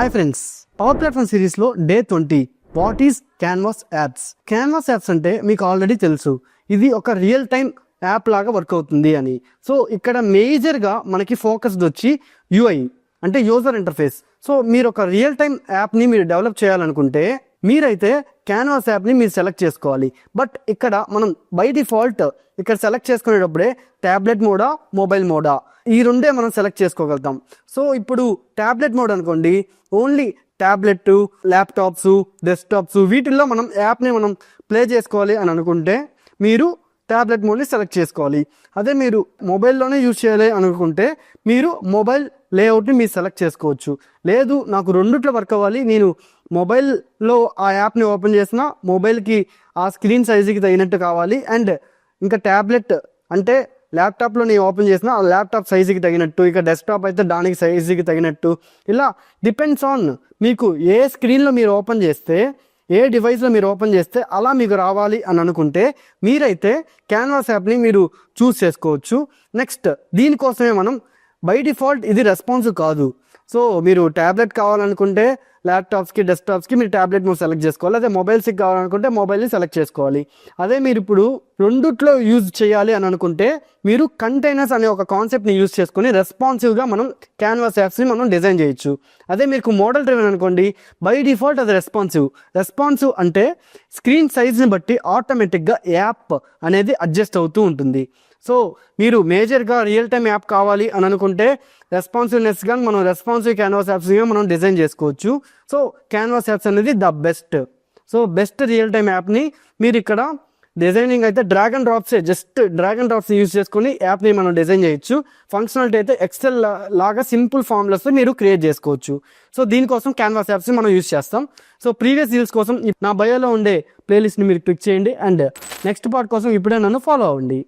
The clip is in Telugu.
హాయ్ ఫ్రెండ్స్, పవర్ ప్లాట్ఫామ్ సిరీస్లో day 20 what is canvas apps. Canvas apps అంటే మీకు ఆల్రెడీ తెలుసు, ఇది ఒక రియల్ టైం యాప్ లాగా వర్క్ అవుతుంది అని. సో ఇక్కడ మేజర్గా మనకి ఫోకస్డ్ వచ్చి యూఐ అంటే యూజర్ ఇంటర్ఫేస్. సో మీరు ఒక రియల్ టైం యాప్ని మీరు డెవలప్ చేయాలనుకుంటే మీరైతే క్యాన్వాస్ యాప్ని మీరు సెలెక్ట్ చేసుకోవాలి. బట్ ఇక్కడ మనం బై డిఫాల్ట్ ఇక్కడ సెలెక్ట్ చేసుకునేటప్పుడే ట్యాబ్లెట్ మోడా, మొబైల్ మోడా ఈ రెండే మనం సెలెక్ట్ చేసుకోగలుగుతాం. సో ఇప్పుడు ట్యాబ్లెట్ మోడ్ అనుకోండి, ఓన్లీ ట్యాబ్లెట్, ల్యాప్టాప్స్, డెస్క్టాప్స్ వీటిల్లో మనం యాప్ని మనం ప్లే చేసుకోవాలి అని అనుకుంటే మీరు ట్యాబ్లెట్ మోడ్ని సెలెక్ట్ చేసుకోవాలి. అదే మీరు మొబైల్లోనే యూజ్ చేయాలి అనుకుంటే మీరు మొబైల్ లేఅవుట్ని మీరు సెలెక్ట్ చేసుకోవచ్చు. లేదు నాకు రెండిట్లో వర్క్ అవ్వాలి, నేను మొబైల్లో ఆ యాప్ని ఓపెన్ చేసిన మొబైల్కి ఆ స్క్రీన్ సైజుకి తగినట్టు కావాలి, అండ్ ఇంకా ట్యాబ్లెట్ అంటే ల్యాప్టాప్లో నేను ఓపెన్ చేసిన ఆ ల్యాప్టాప్ సైజుకి తగినట్టు, ఇక డెస్క్టాప్ అయితే దానికి సైజుకి తగినట్టు, ఇలా డిపెండ్స్ ఆన్ మీకు ఏ స్క్రీన్లో మీరు ఓపెన్ చేస్తే, ఏ డివైస్లో మీరు ఓపెన్ చేస్తే అలా మీకు రావాలి అని అనుకుంటే మీరైతే క్యాన్వాస్ యాప్ని మీరు చూస్ చేసుకోవచ్చు. నెక్స్ట్ దీనికోసమే మనం బై డిఫాల్ట్ ఇది రెస్పాన్సివ్ కాదు. సో మీరు ట్యాబ్లెట్ కావాలనుకుంటే ల్యాప్టాప్స్కి, డెస్క్టాప్స్కి మీరు ట్యాబ్లెట్ మోడ్ సెలెక్ట్ చేసుకోవాలి. అదే మొబైల్స్కి కావాలనుకుంటే మొబైల్ని సెలెక్ట్ చేసుకోవాలి. అదే మీరు ఇప్పుడు రెండిట్లో యూజ్ చేయాలి అని అనుకుంటే మీరు కంటైనర్స్ అనే ఒక కాన్సెప్ట్ని యూజ్ చేసుకొని రెస్పాన్సివ్గా మనం క్యాన్వాస్ యాప్స్ని మనం డిజైన్ చేయొచ్చు. అదే మీకు మోడల్ డ్రివెన్ అనుకోండి, బై డిఫాల్ట్ అది రెస్పాన్సివ్ అంటే స్క్రీన్ సైజ్ని బట్టి ఆటోమేటిక్గా యాప్ అనేది అడ్జస్ట్ అవుతూ ఉంటుంది. సో మీరు మేజర్గా రియల్ టైం యాప్ కావాలి అని అనుకుంటే రెస్పాన్సివ్నెస్గా మనం రెస్పాన్సివ్ క్యాన్వాస్ యాప్స్గా మనం డిజైన్ చేసుకోవచ్చు. సో క్యాన్వాస్ యాప్స్ అనేది the best. So best real time యాప్ని మీరు ఇక్కడ డిజైనింగ్ అయితే డ్రాగ్ అండ్ డ్రాప్స్ యూజ్ చేసుకొని యాప్ని మనం డిజైన్ చేయొచ్చు. ఫంక్షనాలిటీ అయితే ఎక్సెల్ లాగా సింపుల్ ఫార్ములాస్తో మీరు క్రియేట్ చేసుకోవచ్చు. సో దీనికోసం క్యాన్వాస్ యాప్స్ని మనం యూజ్ చేస్తాం. సో ప్రీవియస్ రీల్స్ కోసం నా బయోలో ఉండే ప్లేలిస్ట్ని మీరు క్లిక్ చేయండి, అండ్ నెక్స్ట్ పార్ట్ కోసం ఇప్పుడే నన్ను ఫాలో అవ్వండి.